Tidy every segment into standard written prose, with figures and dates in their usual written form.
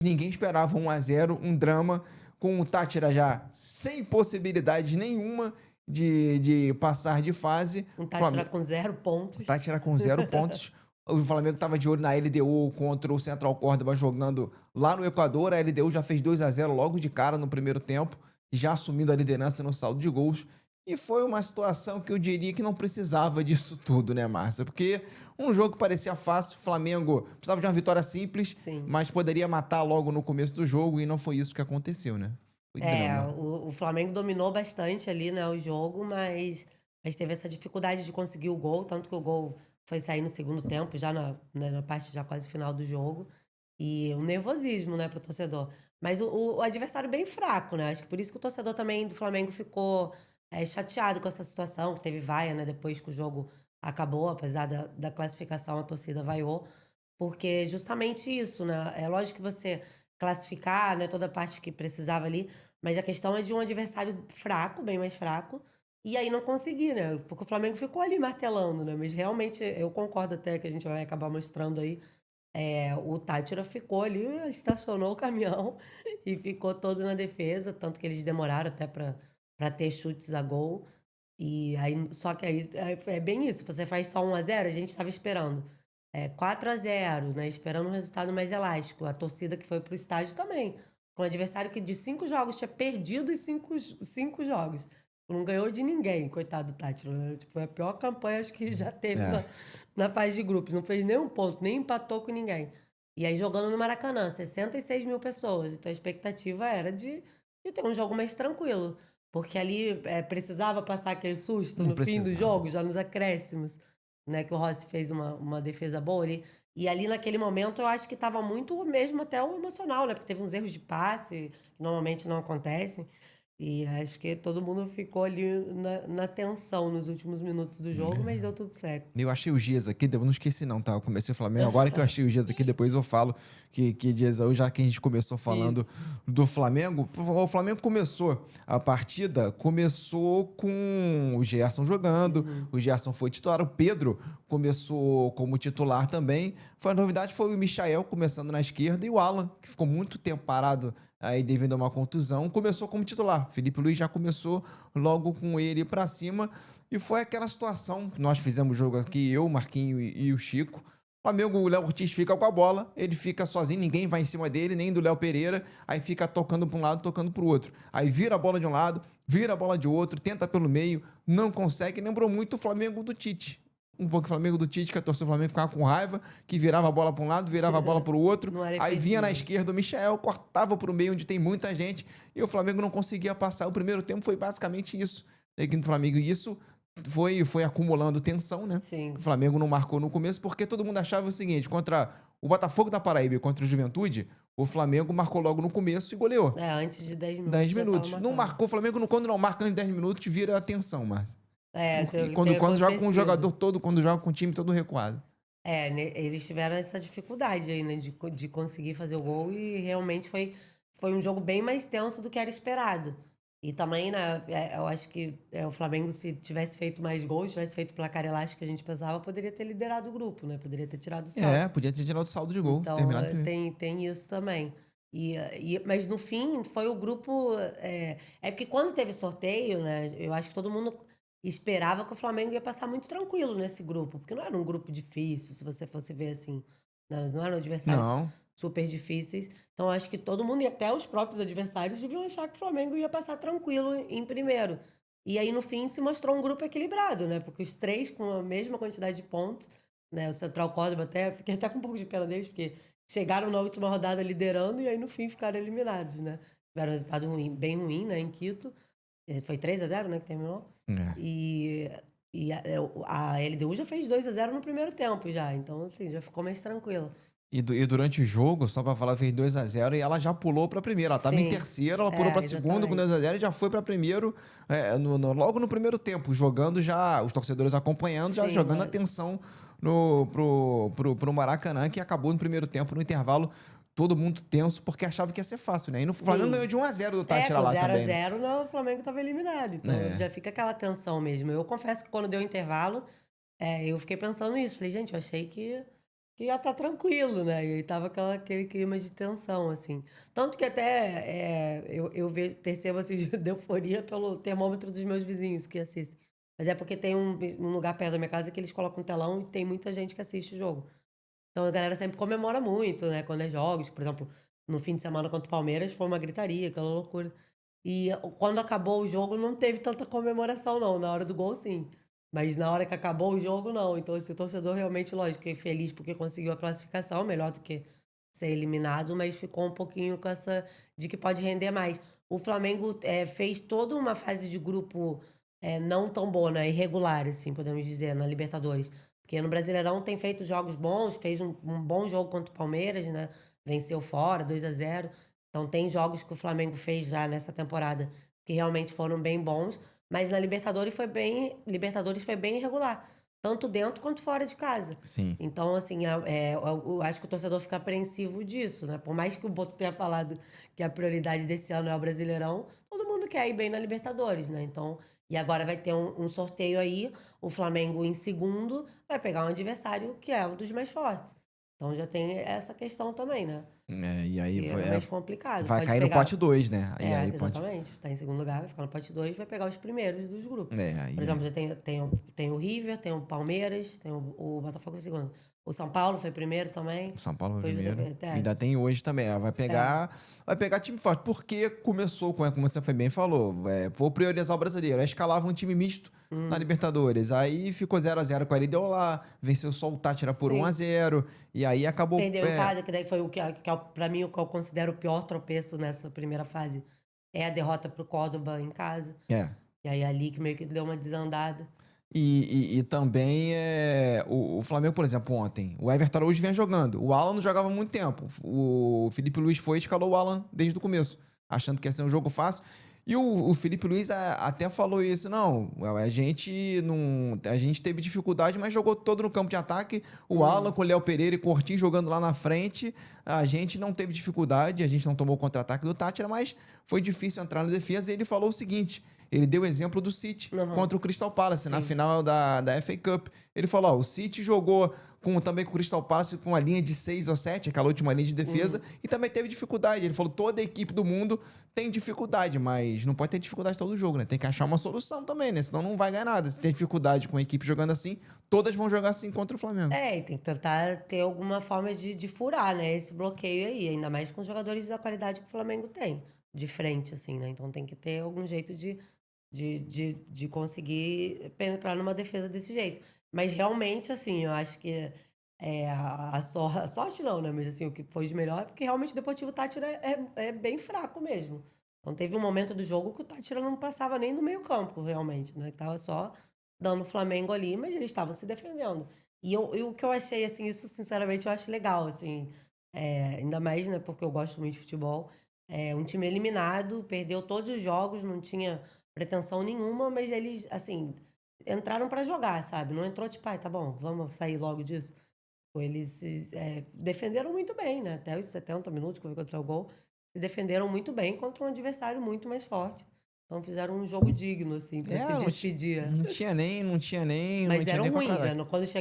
Ninguém esperava 1-0, um drama, com o Táchira já sem possibilidade nenhuma de passar de fase. Um O Táchira com 0 pontos. Táchira com 0 pontos. O Flamengo estava de olho na LDU contra o Central Córdoba jogando lá no Equador. A LDU já fez 2-0 logo de cara no primeiro tempo, já assumindo a liderança no saldo de gols. E foi uma situação que eu diria que não precisava disso tudo, né, Márcia? Porque um jogo que parecia fácil, o Flamengo precisava de uma vitória simples, Sim. mas poderia matar logo no começo do jogo e não foi isso que aconteceu, né? Foi drama. O Flamengo dominou bastante ali, né, o jogo, mas teve essa dificuldade de conseguir o gol, tanto que o gol foi sair no segundo tempo, já na parte já quase final do jogo. E o nervosismo, né, pro torcedor. Mas o adversário bem fraco, né? Acho que por isso que o torcedor também do Flamengo ficou chateado com essa situação, que teve vaia, né, depois que o jogo acabou, apesar da classificação, a torcida vaiou. Porque justamente isso, né? É lógico que você classificar, né, toda a parte que precisava ali, mas a questão é de um adversário fraco, bem mais fraco, e aí não conseguir, né? Porque o Flamengo ficou ali martelando, né? Mas realmente eu concordo até que a gente vai acabar mostrando aí. O Táchira ficou ali, estacionou o caminhão e ficou todo na defesa, tanto que eles demoraram até para ter chutes a gol. E aí, só que aí é bem isso, você faz só 1-0, a gente estava esperando 4-0, né? Esperando um resultado mais elástico. A torcida que foi pro estádio também. Com um adversário que de 5 jogos tinha perdido os cinco jogos. Não ganhou de ninguém, coitado do Tátira, né? Tipo, foi a pior campanha acho que já teve É. na fase de grupos. Não fez nenhum ponto, nem empatou com ninguém. E aí jogando no Maracanã, 66 mil pessoas. Então a expectativa era de ter um jogo mais tranquilo. Porque ali precisava passar aquele susto Não no fim do precisava. jogo, já nos acréscimos, né? Que o Rossi fez uma defesa boa ali. E ali naquele momento eu acho que estava muito mesmo até o emocional, né? Porque teve uns erros de passe que normalmente não acontecem. E acho que todo mundo ficou ali na tensão nos últimos minutos do jogo, mas deu tudo certo. Eu achei os dias aqui, eu não esqueci não, tá? Eu comecei o Flamengo, agora que eu achei os dias aqui, depois eu falo que dias já que a gente começou falando Isso. do Flamengo. O Flamengo começou a partida, começou com o Gerson jogando, o Gerson foi titular, o Pedro começou como titular também. A novidade foi o Michael começando na esquerda e o Alan, que ficou muito tempo parado aí devido a uma contusão, começou como titular. Felipe Luiz já começou logo com ele pra cima. E foi aquela situação que nós fizemos o jogo aqui, eu, Marquinho e o Chico. O Flamengo, o Léo Ortiz fica com a bola, ele fica sozinho, ninguém vai em cima dele, nem do Léo Pereira, aí fica tocando para um lado, tocando para o outro. Aí vira a bola de um lado, vira a bola de outro, tenta pelo meio, não consegue, lembrou muito o Flamengo do Tite. Um pouco o Flamengo do Tite, que a torcida do Flamengo ficava com raiva, que virava a bola para um lado, virava a bola para o outro, Não era aí vinha na efetivo. esquerda o Michael, cortava para o meio onde tem muita gente, e o Flamengo não conseguia passar. O primeiro tempo foi basicamente isso. Aqui no Flamengo, e isso foi acumulando tensão, né? Sim. O Flamengo não marcou no começo porque todo mundo achava o seguinte: contra o Botafogo da Paraíba e contra o Juventude, o Flamengo marcou logo no começo e goleou. Antes de 10 minutos 10 já estava minutos. Não marcado. marcou, o Flamengo, quando não marca em 10 minutos, vira atenção, Márcio. Porque Tem quando joga com o jogador acontecido. todo, quando joga com o time todo recuado. Eles tiveram essa dificuldade aí, né, de conseguir fazer o gol e realmente foi um jogo bem mais tenso do que era esperado. E também, né, eu acho que o Flamengo, se tivesse feito mais gols, tivesse feito o placar elástico que a gente pensava, poderia ter liderado o grupo, né? Poderia ter tirado o saldo. Podia ter tirado o saldo de gol, Então, terminado primeiro. tem isso também. Mas no fim, foi o grupo. Porque quando teve sorteio, né? Eu acho que todo mundo esperava que o Flamengo ia passar muito tranquilo nesse grupo, porque não era um grupo difícil, se você fosse ver assim. Não eram adversários Não. super difíceis. Então, acho que todo mundo, e até os próprios adversários, deviam achar que o Flamengo ia passar tranquilo em primeiro. E aí, no fim, se mostrou um grupo equilibrado, né? Porque os três com a mesma quantidade de pontos, né? O Central Córdoba fiquei até com um pouco de pena deles, porque chegaram na última rodada liderando e aí no fim ficaram eliminados, né? Tiveram um resultado bem ruim, né, em Quito. Foi 3-0, né, que terminou. É. A LDU já fez 2-0 no primeiro tempo já, então assim, já ficou mais tranquila. E durante o jogo, só pra falar, fez 2-0 e ela já pulou pra primeira. Ela tava em Sim. terceiro, ela pulou pra segundo com Exatamente. 2-0 e já foi pra primeiro logo no primeiro tempo, jogando já, os torcedores acompanhando, já Sim, jogando lógico. atenção pro Maracanã, que acabou no primeiro tempo, no intervalo, todo mundo tenso, porque achava que ia ser fácil, né? E no Flamengo Sim. ganhou de 1-0 do Tátira Com lá também, né? 0-0, o Flamengo tava eliminado. Então É. já fica aquela tensão mesmo. Eu confesso que quando deu o intervalo, eu fiquei pensando nisso. Falei, gente, eu achei que que já tá tranquilo, né? E aí tava aquele clima de tensão, assim. Tanto que até percebo, assim, de euforia pelo termômetro dos meus vizinhos que assistem. Mas é porque tem um lugar perto da minha casa que eles colocam um telão e tem muita gente que assiste o jogo. Então a galera sempre comemora muito, né? Quando é jogos, por exemplo, no fim de semana contra o Palmeiras foi uma gritaria, aquela loucura. E quando acabou o jogo não teve tanta comemoração, não. Na hora do gol, sim. Mas na hora que acabou o jogo, não. Então esse torcedor realmente, lógico, é feliz porque conseguiu a classificação, melhor do que ser eliminado, mas ficou um pouquinho com essa de que pode render mais. O Flamengo fez toda uma fase de grupo não tão boa, né? Irregular, assim, podemos dizer, na Libertadores. Porque no Brasileirão tem feito jogos bons, fez um bom jogo contra o Palmeiras, né? Venceu fora, 2-0. Então tem jogos que o Flamengo fez já nessa temporada que realmente foram bem bons, mas na Libertadores foi bem irregular, tanto dentro quanto fora de casa. Sim. Então, assim, eu acho que o torcedor fica apreensivo disso, né? Por mais que o Boto tenha falado que a prioridade desse ano é o Brasileirão, todo mundo quer ir bem na Libertadores, né? Então, e agora vai ter um sorteio aí, o Flamengo em segundo vai pegar um adversário que é um dos mais fortes. Então já tem essa questão também, né? E aí É mais complicado. vai Pode cair pegar... no pote 2, né? E aí exatamente. Tá em segundo lugar, vai ficar no pote 2, vai pegar os primeiros dos grupos. Aí... Por exemplo, já tem o River, tem o Palmeiras, tem o Botafogo em segundo. O São Paulo foi primeiro também. O São Paulo foi Foi primeiro. Ainda tem hoje também. Vai pegar time forte. Porque começou, como você bem falou, vou priorizar o brasileiro. Aí escalava um time misto na Libertadores. Aí ficou 0x0 com a LDU lá, venceu só o Tátira por 1x0. E aí acabou... Perdeu em casa, que daí foi pra mim, o que eu considero o pior tropeço nessa primeira fase. É a derrota pro Córdoba em casa. E aí ali que meio que deu uma desandada. E também o Flamengo, por exemplo, ontem, o Everton Araújo vinha jogando. O Alan não jogava há muito tempo. O Felipe Luiz foi e escalou o Alan desde o começo, achando que ia ser um jogo fácil. E o Felipe Luiz até falou isso, não, a gente teve dificuldade, mas jogou todo no campo de ataque. O Alan com o Léo Pereira e Cortinho jogando lá na frente, a gente não teve dificuldade, a gente não tomou o contra-ataque do Tátira, mas foi difícil entrar na defesa. E ele falou o seguinte... Ele deu o exemplo do City contra o Crystal Palace na final da FA Cup. Ele falou, o City jogou também com o Crystal Palace com a linha de 6 ou 7, aquela última linha de defesa, e também teve dificuldade. Ele falou, toda a equipe do mundo tem dificuldade, mas não pode ter dificuldade todo jogo, né? Tem que achar uma solução também, né? Senão não vai ganhar nada. Se tem dificuldade com a equipe jogando assim, todas vão jogar assim contra o Flamengo. E tem que tentar ter alguma forma de furar, né? Esse bloqueio aí, ainda mais com os jogadores da qualidade que o Flamengo tem, de frente, assim, né? Então tem que ter algum jeito de conseguir penetrar numa defesa desse jeito. Mas realmente, assim, eu acho que a sorte não, né? Mas assim, o que foi de melhor é porque realmente o Deportivo Táchira é bem fraco mesmo. Então teve um momento do jogo que o Táchira não passava nem do meio campo, realmente, né? Que tava só dando o Flamengo ali, mas eles estavam se defendendo. E o que eu achei, assim, isso sinceramente eu acho legal, assim, ainda mais, né? Porque eu gosto muito de futebol. Um time eliminado, perdeu todos os jogos, não tinha pretensão nenhuma, mas eles, assim, entraram pra jogar, sabe? Não entrou tipo, tá bom, vamos sair logo disso. Eles se defenderam muito bem, né? Até os 70 minutos que foi contra o gol, se defenderam muito bem contra um adversário muito mais forte. Então fizeram um jogo digno, assim, pra se despedir. Não tinha nem. Mas eram ruins, né?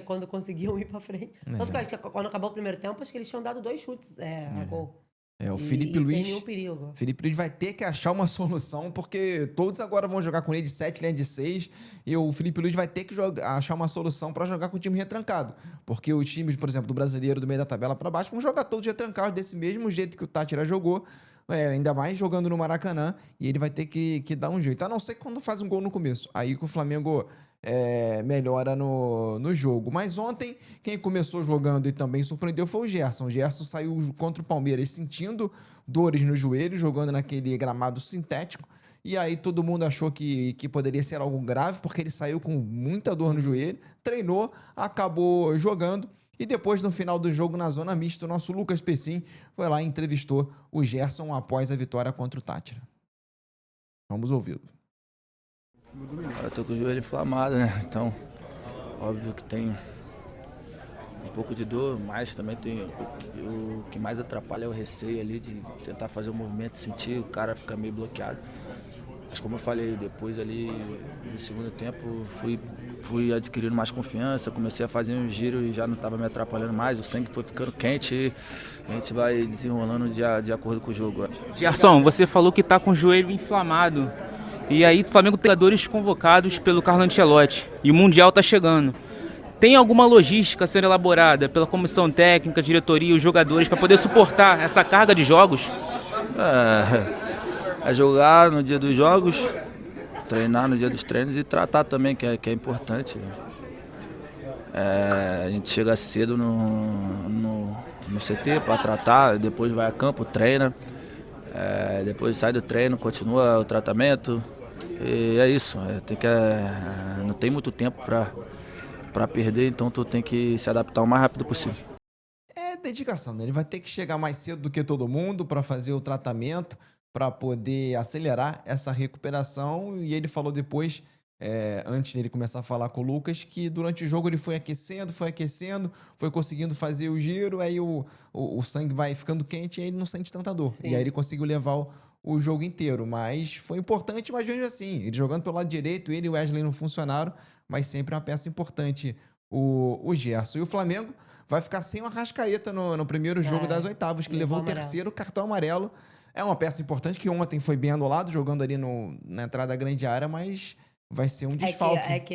Quando conseguiam ir pra frente. Tanto que quando acabou o primeiro tempo, acho que eles tinham dado 2 chutes a gol. O Felipe Luiz. Sem nenhum perigo. Felipe Luiz vai ter que achar uma solução, porque todos agora vão jogar com ele de 7, linha de 6, e o Felipe Luiz vai ter que achar uma solução para jogar com o time retrancado. Porque os times, por exemplo, do brasileiro, do meio da tabela para baixo, vão jogar todos retrancados desse mesmo jeito que o Tátira jogou, ainda mais jogando no Maracanã, e ele vai ter que dar um jeito. A não ser que quando faz um gol no começo. Aí que o Flamengo melhora no jogo. Mas ontem, quem começou jogando e também surpreendeu foi o Gerson. O Gerson saiu contra o Palmeiras sentindo dores no joelho, jogando naquele gramado sintético. E aí todo mundo achou que poderia ser algo grave, porque ele saiu com muita dor no joelho, treinou, acabou jogando. E depois, no final do jogo, na zona mista, o nosso Lucas Pessim foi lá e entrevistou o Gerson após a vitória contra o Tátira. Vamos ouvi-lo. Eu tô com o joelho inflamado, né? Então, óbvio que tem um pouco de dor, mas também tem o que mais atrapalha é o receio ali de tentar fazer o movimento, sentir o cara ficar meio bloqueado. Mas como eu falei, depois ali no segundo tempo fui adquirindo mais confiança, comecei a fazer um giro e já não estava me atrapalhando mais, o sangue foi ficando quente e a gente vai desenrolando de acordo com o jogo. Gerson, você falou que está com o joelho inflamado. E aí o Flamengo tem jogadores convocados pelo Carlo Ancelotti e o Mundial está chegando. Tem alguma logística a ser elaborada pela comissão técnica, diretoria e os jogadores para poder suportar essa carga de jogos? É jogar no dia dos jogos, treinar no dia dos treinos e tratar também, que é importante. A gente chega cedo no CT para tratar, depois vai a campo, treina, depois sai do treino, continua o tratamento. E é isso, não tem muito tempo para perder, então tu tem que se adaptar o mais rápido possível. É dedicação, né? Ele vai ter que chegar mais cedo do que todo mundo para fazer o tratamento, para poder acelerar essa recuperação. E ele falou depois, antes dele começar a falar com o Lucas, que durante o jogo ele foi aquecendo, foi conseguindo fazer o giro, aí o sangue vai ficando quente e aí ele não sente tanta dor. Sim. E aí ele conseguiu levar o jogo inteiro. Mas foi importante, mas mesmo assim, ele jogando pelo lado direito, ele e o Wesley não funcionaram, mas sempre uma peça importante o Gerson. E o Flamengo vai ficar sem o Arrascaeta no primeiro jogo das oitavas, que levou o terceiro cartão amarelo. É uma peça importante que ontem foi bem anulado, jogando ali na entrada da grande área, mas vai ser um desfalque. É que